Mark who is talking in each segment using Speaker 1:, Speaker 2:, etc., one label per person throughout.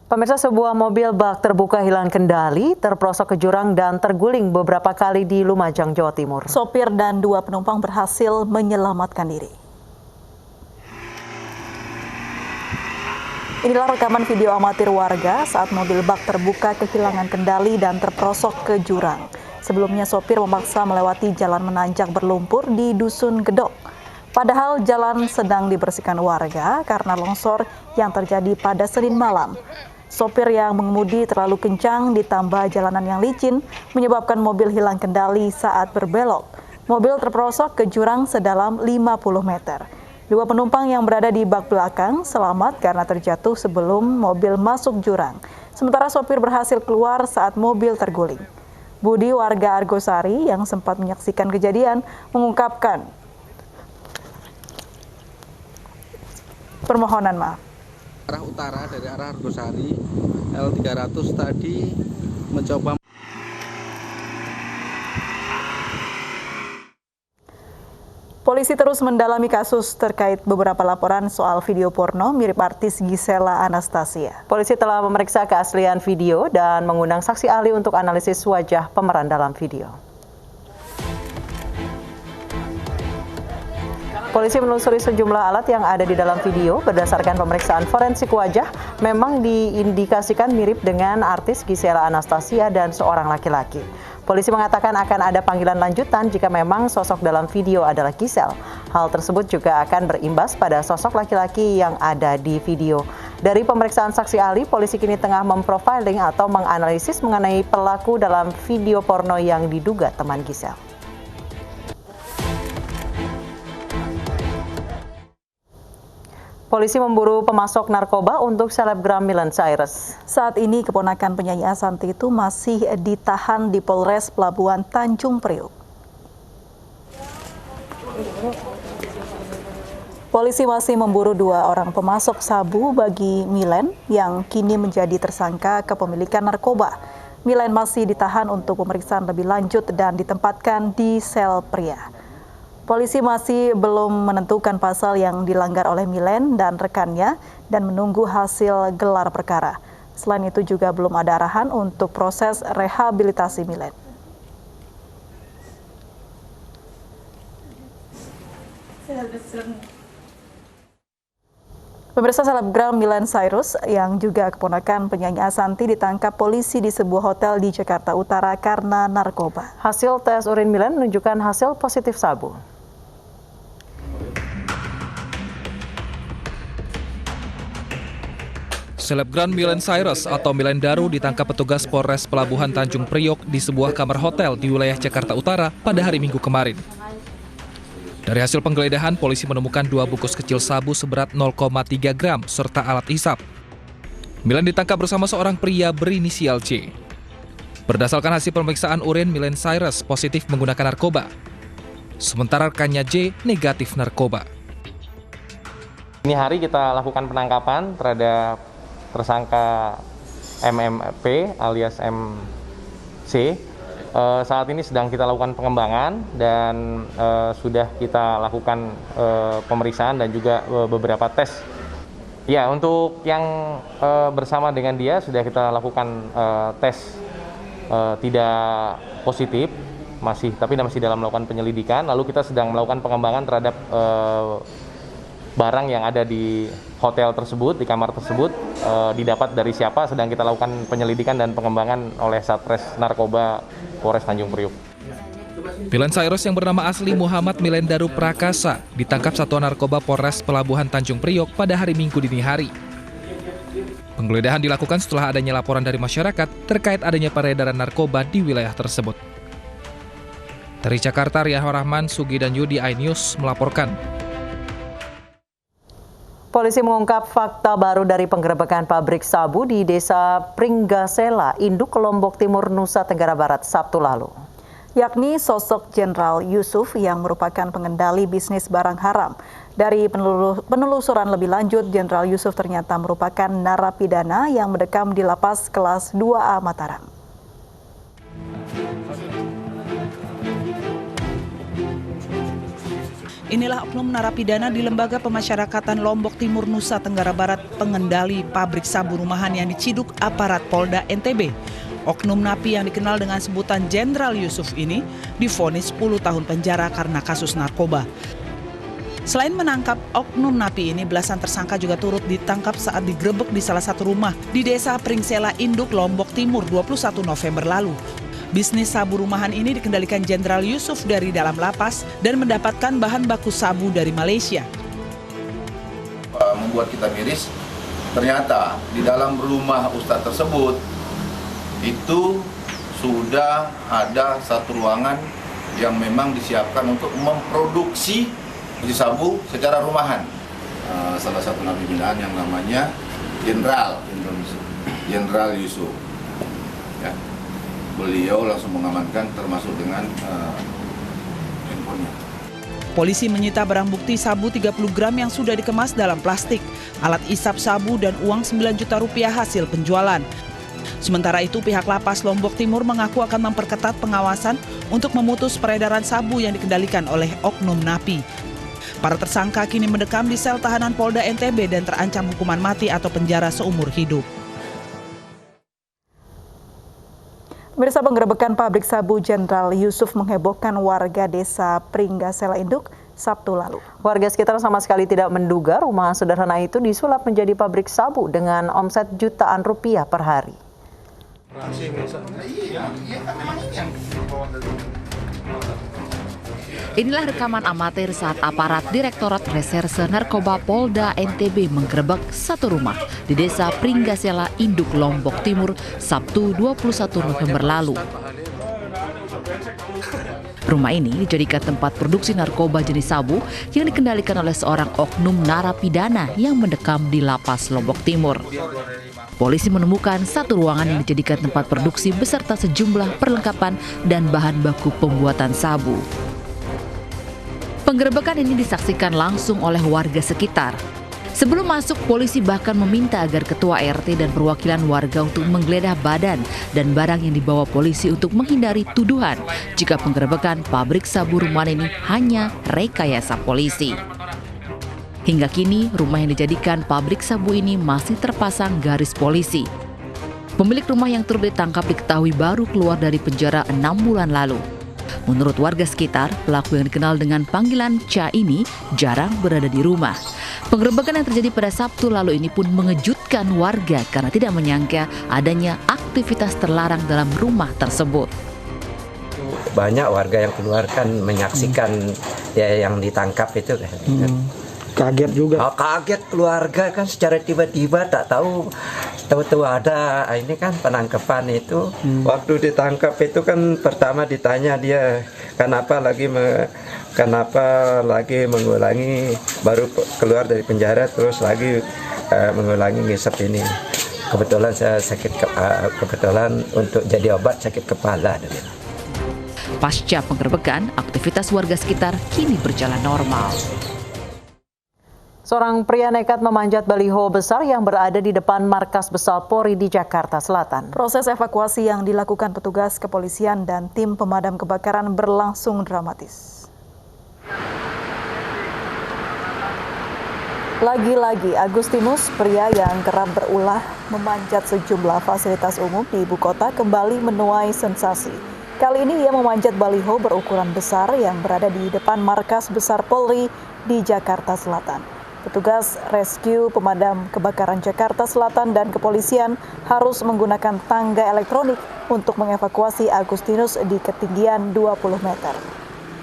Speaker 1: Pemirsa, sebuah mobil bak terbuka hilang kendali, terperosok ke jurang dan terguling beberapa kali di Lumajang, Jawa Timur.
Speaker 2: Sopir dan 2 penumpang berhasil menyelamatkan diri. Inilah rekaman video amatir warga saat mobil bak terbuka kehilangan kendali dan terperosok ke jurang. Sebelumnya sopir memaksa melewati jalan menanjak berlumpur di Dusun Gedok. Padahal jalan sedang dibersihkan warga karena longsor yang terjadi pada Senin malam. Sopir yang mengemudi terlalu kencang ditambah jalanan yang licin menyebabkan mobil hilang kendali saat berbelok. Mobil terperosok ke jurang sedalam 50 meter. 2 penumpang yang berada di bak belakang selamat karena terjatuh sebelum mobil masuk jurang. Sementara sopir berhasil keluar saat mobil terguling. Budi, warga Argosari yang sempat menyaksikan kejadian, mengungkapkan permohonan maaf.
Speaker 3: Arah utara dari arah Argosari L300 tadi mencoba.
Speaker 2: Polisi terus mendalami kasus terkait beberapa laporan soal video porno mirip artis Gisela Anastasia.
Speaker 1: Polisi telah memeriksa keaslian video dan mengundang saksi ahli untuk analisis wajah pemeran dalam video. Polisi menelusuri sejumlah alat yang ada di dalam video. Berdasarkan pemeriksaan forensik wajah, memang diindikasikan mirip dengan artis Gisela Anastasia dan seorang laki-laki. Polisi mengatakan akan ada panggilan lanjutan jika memang sosok dalam video adalah Gisel. Hal tersebut juga akan berimbas pada sosok laki-laki yang ada di video. Dari pemeriksaan saksi ahli, polisi kini tengah memprofiling atau menganalisis mengenai pelaku dalam video porno yang diduga teman Gisel. Polisi memburu pemasok narkoba untuk selebgram Miley Cyrus.
Speaker 2: Saat ini keponakan penyanyi Ashanty itu masih ditahan di Polres Pelabuhan Tanjung Priok. Polisi masih memburu 2 orang pemasok sabu bagi Miley yang kini menjadi tersangka kepemilikan narkoba. Miley masih ditahan untuk pemeriksaan lebih lanjut dan ditempatkan di sel pria. Polisi masih belum menentukan pasal yang dilanggar oleh Miley dan rekannya dan menunggu hasil gelar perkara. Selain itu juga belum ada arahan untuk proses rehabilitasi Miley. Pemirsa, selebgram Miley Cyrus yang juga keponakan penyanyi Ashanty ditangkap polisi di sebuah hotel di Jakarta Utara karena narkoba.
Speaker 1: Hasil tes urin Miley menunjukkan hasil positif sabu.
Speaker 4: Selebgram Miley Cyrus atau Miley Daru ditangkap petugas Polres Pelabuhan Tanjung Priok di sebuah kamar hotel di wilayah Jakarta Utara pada hari Minggu kemarin. Dari hasil penggeledahan, polisi menemukan 2 bungkus kecil sabu seberat 0,3 gram serta alat hisap. Miley ditangkap bersama seorang pria berinisial C. Berdasarkan hasil pemeriksaan urin, Miley Cyrus positif menggunakan narkoba. Sementara rekannya J negatif narkoba.
Speaker 5: Ini hari kita lakukan penangkapan terhadap tersangka MMP alias MC. Saat ini sedang kita lakukan pengembangan dan sudah kita lakukan pemeriksaan dan juga beberapa tes. Ya, untuk yang bersama dengan dia sudah kita lakukan tes tidak positif, tapi masih dalam melakukan penyelidikan. Lalu kita sedang melakukan pengembangan terhadap barang yang ada di hotel tersebut, di kamar tersebut, didapat dari siapa, sedang kita lakukan penyelidikan dan pengembangan oleh Satres Narkoba Polres Tanjung Priok.
Speaker 4: Miley Cyrus yang bernama asli Muhammad Miley Daru Prakasa ditangkap Satuan Narkoba Polres Pelabuhan Tanjung Priok pada hari Minggu dini hari. Penggeledahan dilakukan setelah adanya laporan dari masyarakat terkait adanya peredaran narkoba di wilayah tersebut. Dari Jakarta, Riah Rahman, Sugi dan Yudi iNews melaporkan.
Speaker 1: Polisi mengungkap fakta baru dari penggerebekan pabrik sabu di Desa Pringgasela, Induk, Lombok Timur, Nusa Tenggara Barat, Sabtu lalu.
Speaker 2: Yakni sosok Jenderal Yusuf yang merupakan pengendali bisnis barang haram. Dari penelusuran lebih lanjut, Jenderal Yusuf ternyata merupakan narapidana yang mendekam di lapas kelas 2A Mataram.
Speaker 6: Inilah oknum narapidana di Lembaga Pemasyarakatan Lombok Timur, Nusa Tenggara Barat, pengendali pabrik sabu rumahan yang diciduk aparat Polda NTB. Oknum napi yang dikenal dengan sebutan Jenderal Yusuf ini divonis 10 tahun penjara karena kasus narkoba. Selain menangkap oknum napi ini, belasan tersangka juga turut ditangkap saat digerebek di salah satu rumah di Desa Pringsela Induk, Lombok Timur 21 November lalu. Bisnis sabu rumahan ini dikendalikan Jenderal Yusuf dari dalam lapas dan mendapatkan bahan baku sabu dari Malaysia.
Speaker 7: Membuat kita miris, ternyata di dalam rumah Ustadz tersebut itu sudah ada satu ruangan yang memang disiapkan untuk memproduksi sabu secara rumahan. Salah satu napi binaan yang namanya Jenderal Yusuf. Ya. Beliau langsung mengamankan termasuk dengan handphonenya.
Speaker 6: Polisi menyita barang bukti sabu 30 gram yang sudah dikemas dalam plastik, alat isap sabu dan uang 9 juta rupiah hasil penjualan. Sementara itu pihak lapas Lombok Timur mengaku akan memperketat pengawasan untuk memutus peredaran sabu yang dikendalikan oleh oknum napi. Para tersangka kini mendekam di sel tahanan Polda NTB dan terancam hukuman mati atau penjara seumur hidup.
Speaker 2: Pemirsa, penggerebekan pabrik sabu Jenderal Yusuf menghebohkan warga Desa Pringgasela Induk Sabtu lalu.
Speaker 1: Warga sekitar sama sekali tidak menduga rumah sederhana itu disulap menjadi pabrik sabu dengan omset jutaan rupiah per hari.
Speaker 8: Inilah rekaman amatir saat aparat Direktorat Reserse Narkoba Polda NTB menggerebek satu rumah di Desa Pringgasela Induk, Lombok Timur, Sabtu 21 November lalu. Rumah ini dijadikan tempat produksi narkoba jenis sabu yang dikendalikan oleh seorang oknum narapidana yang mendekam di lapas Lombok Timur. Polisi menemukan satu ruangan yang dijadikan tempat produksi beserta sejumlah perlengkapan dan bahan baku pembuatan sabu. Penggerebekan ini disaksikan langsung oleh warga sekitar. Sebelum masuk, polisi bahkan meminta agar ketua RT dan perwakilan warga untuk menggeledah badan dan barang yang dibawa polisi untuk menghindari tuduhan jika penggerebekan pabrik sabu rumahan ini hanya rekayasa polisi. Hingga kini, rumah yang dijadikan pabrik sabu ini masih terpasang garis polisi. Pemilik rumah yang turut ditangkap diketahui baru keluar dari penjara 6 bulan lalu. Menurut warga sekitar, pelaku yang dikenal dengan panggilan Ca ini jarang berada di rumah. Penggerebekan yang terjadi pada Sabtu lalu ini pun mengejutkan warga karena tidak menyangka adanya aktivitas terlarang dalam rumah tersebut.
Speaker 9: Banyak warga yang keluar kan menyaksikan ya yang ditangkap itu kan.
Speaker 10: Kaget juga.
Speaker 9: Kaget keluarga kan secara tiba-tiba tak tahu ada ini kan penangkapan itu. Waktu ditangkap itu kan pertama ditanya dia kenapa lagi mengulangi, baru keluar dari penjara terus lagi mengulangi ngisep ini. Kebetulan saya kebetulan untuk jadi obat sakit kepala.
Speaker 8: Pasca penggerebekan, aktivitas warga sekitar kini berjalan normal.
Speaker 1: Seorang pria nekat memanjat baliho besar yang berada di depan markas besar Polri di Jakarta Selatan.
Speaker 2: Proses evakuasi yang dilakukan petugas kepolisian dan tim pemadam kebakaran berlangsung dramatis. Lagi-lagi Agustinus, pria yang kerap berulah memanjat sejumlah fasilitas umum di ibu kota, kembali menuai sensasi. Kali ini ia memanjat baliho berukuran besar yang berada di depan markas besar Polri di Jakarta Selatan. Petugas rescue pemadam kebakaran Jakarta Selatan dan kepolisian harus menggunakan tangga elektronik untuk mengevakuasi Agustinus di ketinggian 20 meter.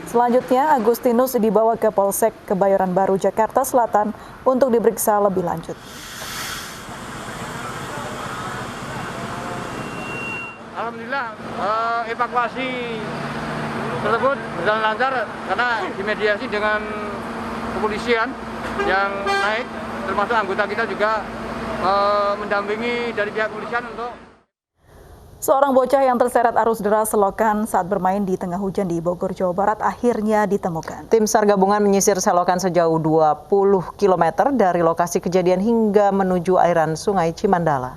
Speaker 2: Selanjutnya, Agustinus dibawa ke Polsek Kebayoran Baru, Jakarta Selatan untuk diperiksa lebih lanjut.
Speaker 11: Alhamdulillah, evakuasi tersebut berjalan lancar karena dimediasi dengan kepolisian yang naik, termasuk anggota kita juga mendampingi dari pihak kepolisian untuk.
Speaker 2: Seorang bocah yang terseret arus deras selokan saat bermain di tengah hujan di Bogor, Jawa Barat akhirnya ditemukan.
Speaker 1: Tim SAR gabungan menyisir selokan sejauh 20 km dari lokasi kejadian hingga menuju airan Sungai Cimandala.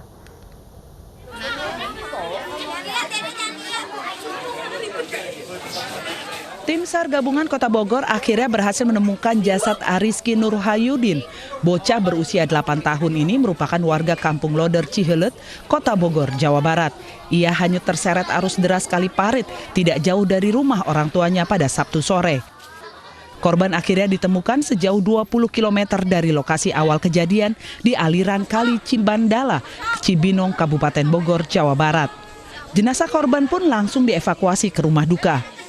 Speaker 6: Tim SAR Gabungan Kota Bogor akhirnya berhasil menemukan jasad Ariski Nurhayudin. Bocah berusia 8 tahun ini merupakan warga Kampung Loder Cihelet, Kota Bogor, Jawa Barat. Ia hanyut terseret arus deras Kali Parit, tidak jauh dari rumah orang tuanya pada Sabtu sore. Korban akhirnya ditemukan sejauh 20 km dari lokasi awal kejadian di aliran Kali Cimbandala, Cibinong, Kabupaten Bogor, Jawa Barat. Jenazah korban pun langsung dievakuasi ke rumah duka.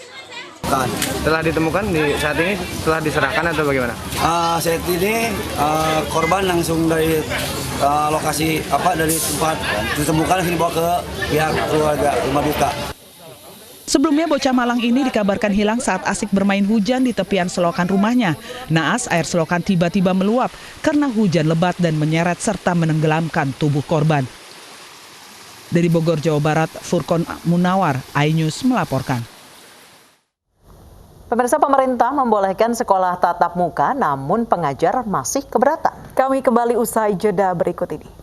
Speaker 12: Setelah ditemukan saat ini setelah diserahkan atau bagaimana?
Speaker 13: Saat ini korban langsung dari lokasi dari tempat ditemukan langsung dibawa ke pihak keluarga rumah duka.
Speaker 6: Sebelumnya bocah Malang ini dikabarkan hilang saat asik bermain hujan di tepian selokan rumahnya. Naas air selokan tiba-tiba meluap karena hujan lebat dan menyeret serta menenggelamkan tubuh korban. Dari Bogor, Jawa Barat, Furkon Munawar, iNews melaporkan.
Speaker 1: Pemirsa, pemerintah membolehkan sekolah tatap muka, namun pengajar masih keberatan.
Speaker 2: Kami kembali usai jeda berikut ini.